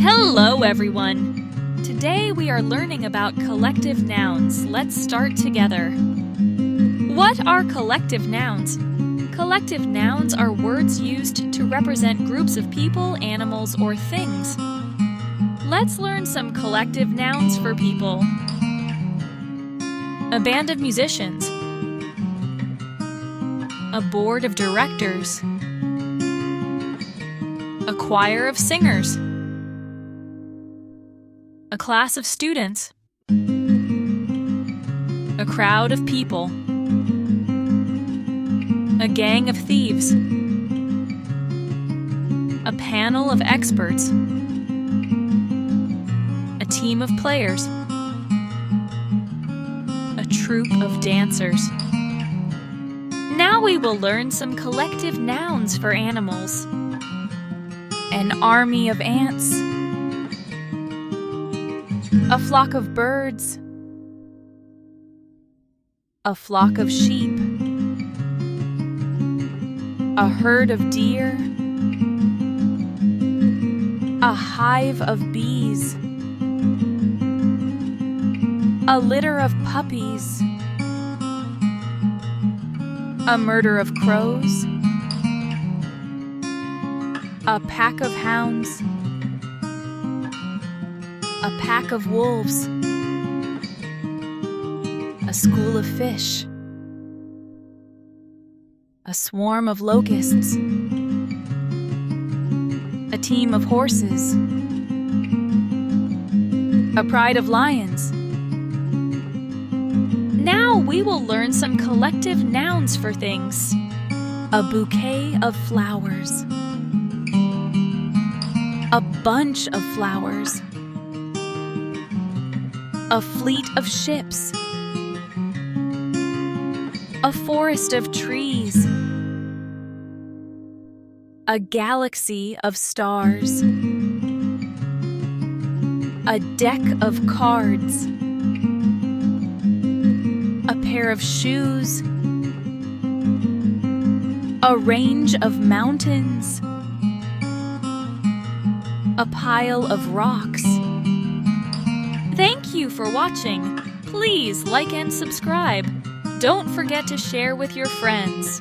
Hello, everyone! Today we are learning about collective nouns. Let's start together. What are collective nouns? Collective nouns are words used to represent groups of people, animals, or things. Let's learn some collective nouns for people. A band of musicians. A board of directors. A choir of singers. A class of students. A crowd of people. A gang of thieves. A panel of experts. A team of players. A troupe of dancers. Now we will learn some collective nouns for animals. An army of ants. A flock of birds. A flock of sheep. A herd of deer. A hive of bees. A litter of puppies. A murder of crows. A pack of hounds. A pack of wolves. A school of fish. A swarm of locusts. A team of horses. A pride of lions. Now we will learn some collective nouns for things. A bouquet of flowers. A bunch of flowers. A fleet of ships. A forest of trees. A galaxy of stars. A deck of cards. A pair of shoes. A range of mountains. A pile of rocks. Thank you for watching. Please like and subscribe. Don't forget to share with your friends.